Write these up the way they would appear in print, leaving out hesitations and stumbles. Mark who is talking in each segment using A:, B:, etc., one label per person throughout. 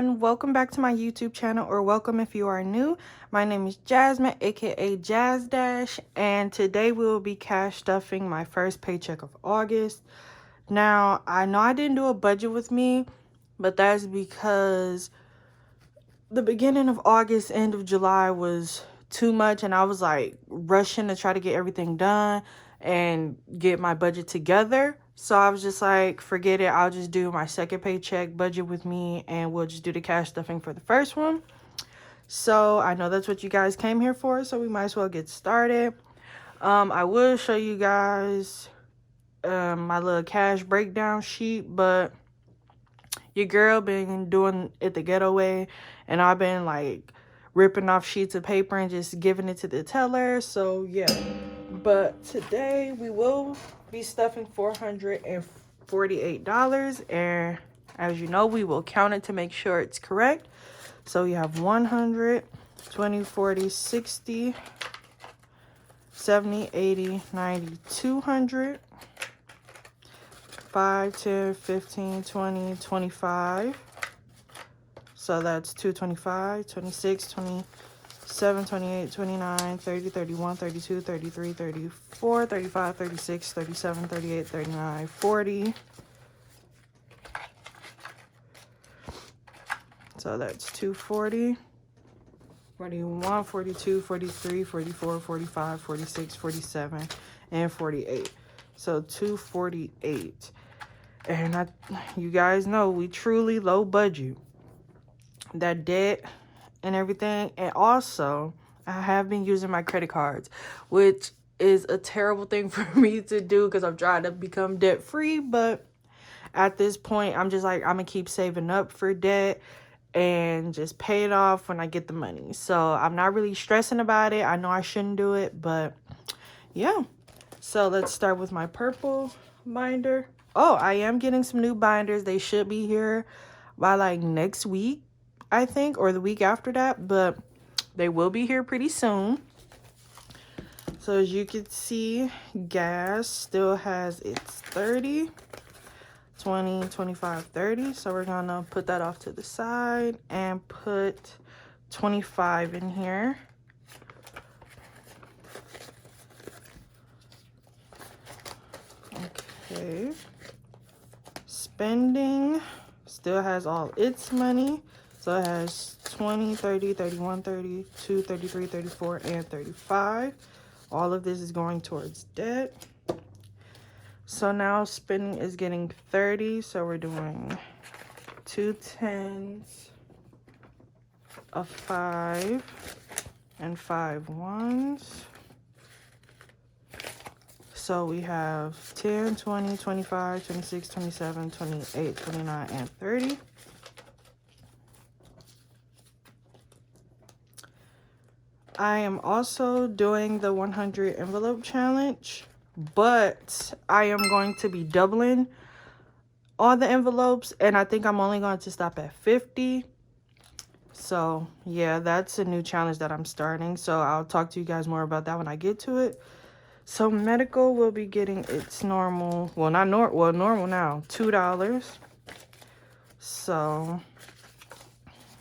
A: everyone, welcome back to my YouTube channel, or welcome if you are new. My name is Jasmine, aka Jazz Dash, and today we will be cash stuffing my first paycheck of August. Now, I know I didn't do a budget with me, but that's because the beginning of August, end of July was too much, and I was like rushing to try to get everything done and get my budget together. So I was just like, forget it, I'll just do my second paycheck budget with me, and we'll just do the cash stuffing for the first one. So I know that's what you guys came here for, so we might as well get started. I will show you guys my little cash breakdown sheet, but your girl been doing it the ghetto way, and I've been like ripping off sheets of paper and just giving it to the teller. So yeah, but today we will be stuffing $448, and as you know, we will count it to make sure it's correct. So you have 100, 20, 40, 60, 70, 80, 90, 200, 5, 10, 15, 20, 25. So that's 225, 26, 27, 28, 29, 30, 31, 32, 33, 34, 35, 36, 37, 38, 39, 40. So that's 240, 41, 42, 43, 44, 45, 46, 47, and 48. So 248. And you guys know we truly low budget. That debt and everything. And also, I have been using my credit cards, which is a terrible thing for me to do because I'm trying to become debt free. But at this point, I'm just like, I'm gonna keep saving up for debt and just pay it off when I get the money. So I'm not really stressing about it. I know I shouldn't do it, but yeah. So let's start with my purple binder. Oh, I am getting some new binders. They should be here by like next week, I think, or the week after that, but they will be here pretty soon. So as you can see, gas still has its 30, 20, 25, 30. So we're gonna put that off to the side and put 25 in here. Okay. Spending still has all its money. So it has 20, 30, 31, 32, 33, 34, and 35. All of this is going towards debt. So now spending is getting 30. So we're doing 2 10s, a 5, and 5 1s. So we have 10, 20, 25, 26, 27, 28, 29, and 30. I am also doing the 100 envelope challenge, but I am going to be doubling all the envelopes, and I think I'm only going to stop at 50. So yeah, that's a new challenge that I'm starting. So I'll talk to you guys more about that when I get to it. So medical will be getting its normal, well, not normal now, $2. So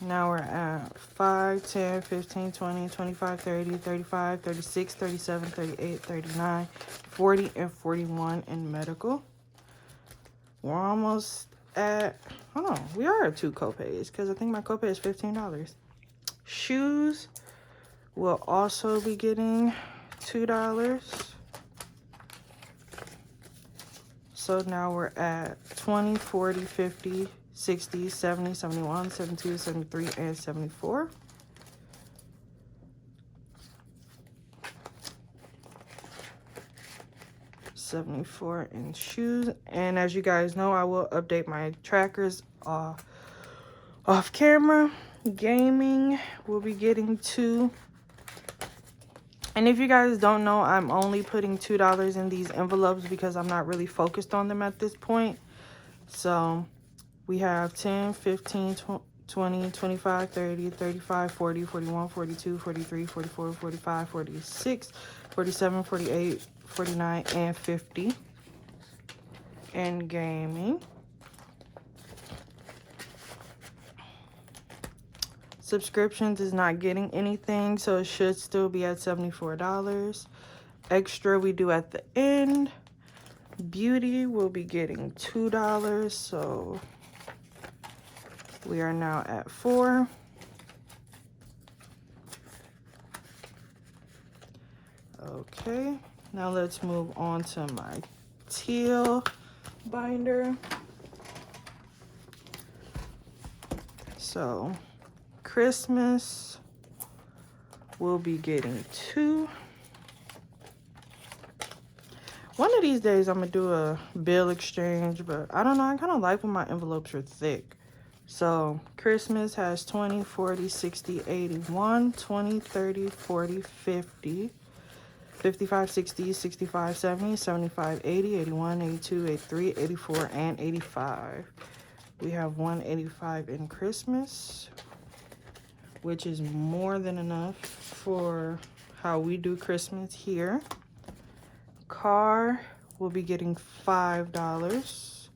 A: now we're at 5, 10, 15, 20, 25, 30, 35, 36, 37, 38, 39, 40, and 41 in medical. We're almost at, oh, we are at 2 copays because I think my copay is $15. Shoes will also be getting $2. So now we're at 20, 40, 50, 60, 70, 71, 72, 73, and 74. $74 in shoes. And as you guys know, I will update my trackers off camera. Gaming will be getting 2. And if you guys don't know, I'm only putting $2 in these envelopes because I'm not really focused on them at this point. So we have 10, 15, 20, 25, 30, 35, 40, 41, 42, 43, 44, 45, 46, 47, 48, 49, and 50 in gaming. Subscriptions is not getting anything, so it should still be at $74. Extra we do at the end. Beauty will be getting $2, so we are now at $4. Okay, now let's move on to my Teal binder. So Christmas will be getting 2. One of these days I'm gonna do a bill exchange, but I don't know, I kind of like when my envelopes are thick. So Christmas has 20, 40, 60, 81, 20, 30, 40, 50, 55, 60, 65, 70, 75, 80, 81, 82, 83, 84, and 85. We have 185 in Christmas, which is more than enough for how we do Christmas here. Car will be getting $5.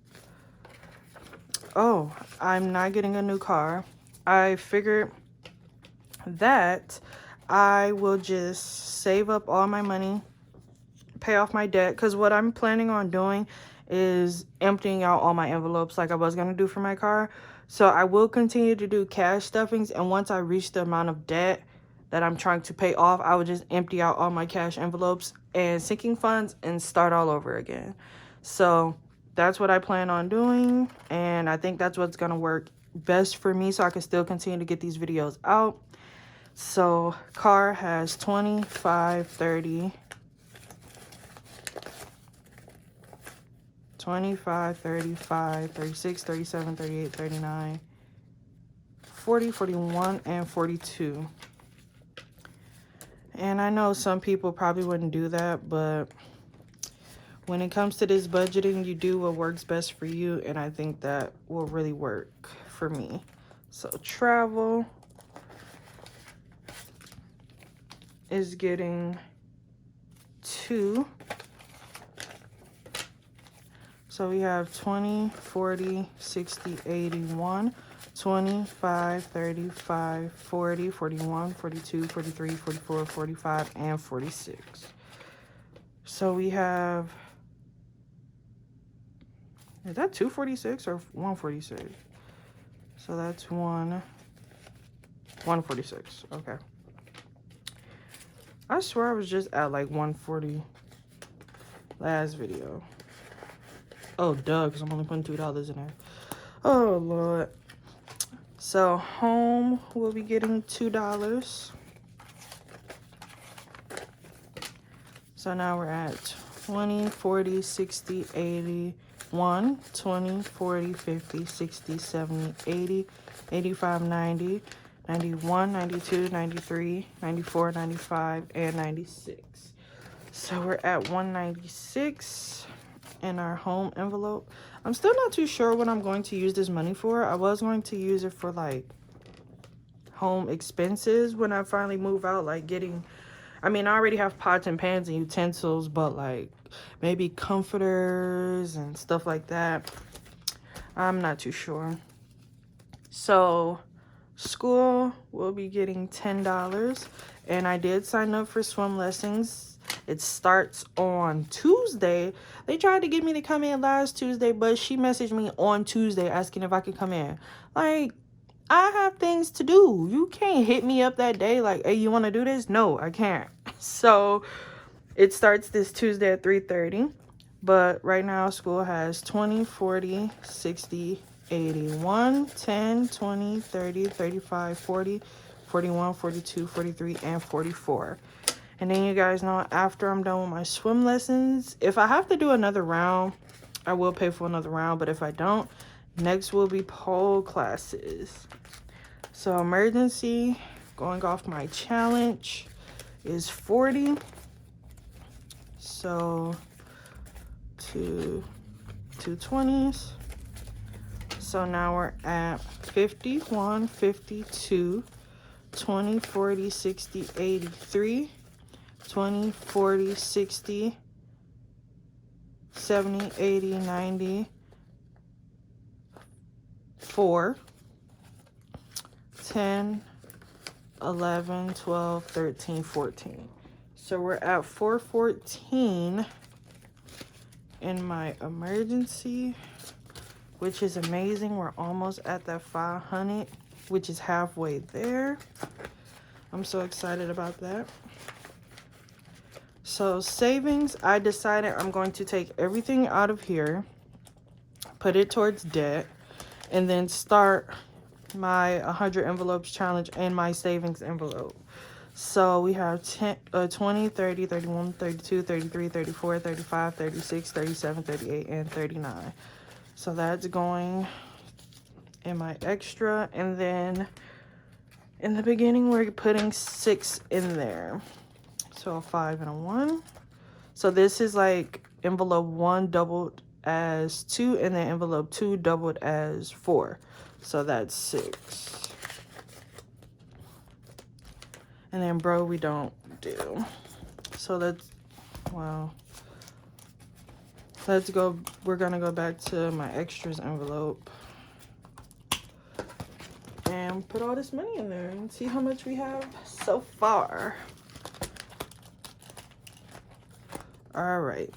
A: Oh, I'm not getting a new car. I figured that I will just save up all my money, pay off my debt, because what I'm planning on doing is emptying out all my envelopes like I was going to do for my car. So I will continue to do cash stuffings, and once I reach the amount of debt that I'm trying to pay off, I will just empty out all my cash envelopes and sinking funds and start all over again. So that's what I plan on doing, and I think that's what's going to work best for me so I can still continue to get these videos out. So car has 25, 30, 25, 35, 36, 37, 38, 39, 40, 41, and 42. And I know some people probably wouldn't do that, but when it comes to this budgeting, you do what works best for you, and I think that will really work for me. So travel is getting 2. So we have 20, 40, 60, 81, 25, 35, 40, 41, 42, 43, 44, 45, and 46. So we have, is that 246 or 146? So that's 146. Okay. I swear I was just at like 140 last video. Oh, duh, because I'm only putting $2 in there. Oh, Lord. So, home will be getting $2. So, now we're at 20, 40, 60, 81, 20, 40, 50, 60, 70, 80, 85, 90, 91, 92, 93, 94, 95, and 96. So, we're at 196. In our home envelope. I'm still not too sure what I'm going to use this money for. I was going to use it for like home expenses when I finally move out, like getting, I mean, I already have pots and pans and utensils, but like maybe comforters and stuff like that. I'm not too sure. So school will be getting $10, and I did sign up for swim lessons. It starts on Tuesday. They tried to get me to come in last Tuesday, but she messaged me on Tuesday asking if I could come in. Like, I have things to do. You can't hit me up that day like, hey, you want to do this? No, I can't. So it starts this Tuesday at 3:30. But right now, school has 20, 40, 60, 81, 10, 20, 30, 35, 40, 41, 42, 43, and 44. And then you guys know, after I'm done with my swim lessons, if I have to do another round, I will pay for another round. But if I don't, next will be pole classes. So emergency, going off my challenge, is 40. So two 20s. So now we're at 51, 52, 20, 40, 60, 83. 20, 40, 60, 70, 80, 90, 4, 10, 11, 12, 13, 14. So we're at 414 in my emergency, which is amazing. We're almost at that 500, which is halfway there. I'm so excited about that. So savings, I decided I'm going to take everything out of here, put it towards debt, and then start my 100 envelopes challenge in my savings envelope. So we have 20, 30, 31, 32, 33, 34, 35, 36, 37, 38, and 39. So that's going in my extra. And then in the beginning, we're putting 6 in there. So a 5 and a 1. So this is like envelope 1 doubled as 2, and then envelope 2 doubled as 4. So that's 6. And then bro, we don't do. So that's, wow. Let's go, we're gonna go back to my extras envelope and put all this money in there and see how much we have so far. All right.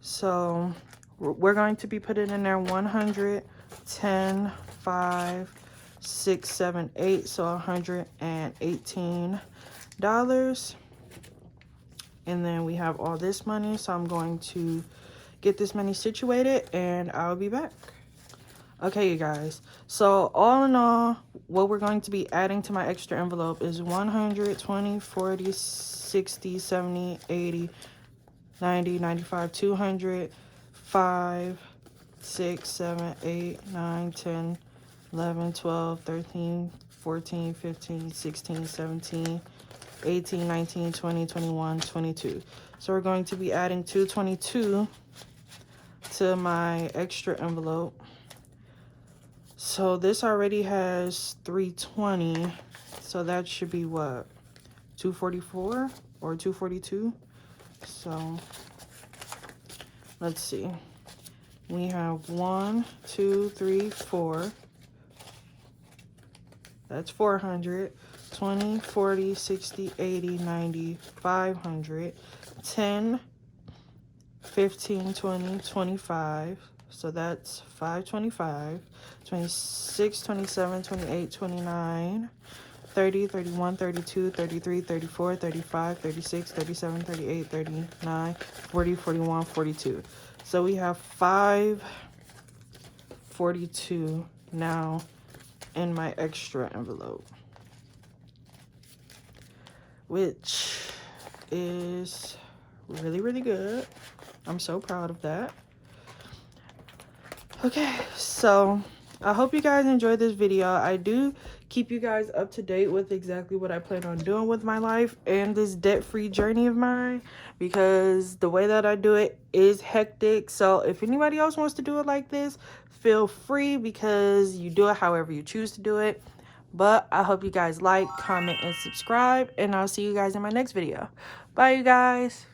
A: So we're going to be putting in there 100, 10, 5, 6, 7, 8, so $118. And then we have all this money, so I'm going to get this money situated and I'll be back. Okay, you guys, so all in all, what we're going to be adding to my extra envelope is 100, 20, 40, 60, 70, 80, 90, 95, 200, 5, 6, 7, 8, 9, 10, 11, 12, 13, 14, 15, 16, 17, 18, 19, 20, 21, 22. So we're going to be adding 222 to my extra envelope. So this already has 320. So that should be what? 244 or 242? So let's see. We have 1, 2, 3, 4. That's 400. 20, 40, 60, 80, 90, 500. 10, 15, 20, 25. So that's 525. 26, 27, 28, 29. 30, 31, 32, 33, 34, 35, 36, 37, 38, 39, 40, 41, 42. So we have 542 now in my extra envelope, which is really, really good. I'm so proud of that. Okay, so I hope you guys enjoyed this video. I do keep you guys up to date with exactly what I plan on doing with my life and this debt-free journey of mine, because the way that I do it is hectic. So if anybody else wants to do it like this, feel free, because you do it however you choose to do it. But I hope you guys like, comment, and subscribe, and I'll see you guys in my next video. Bye, you guys.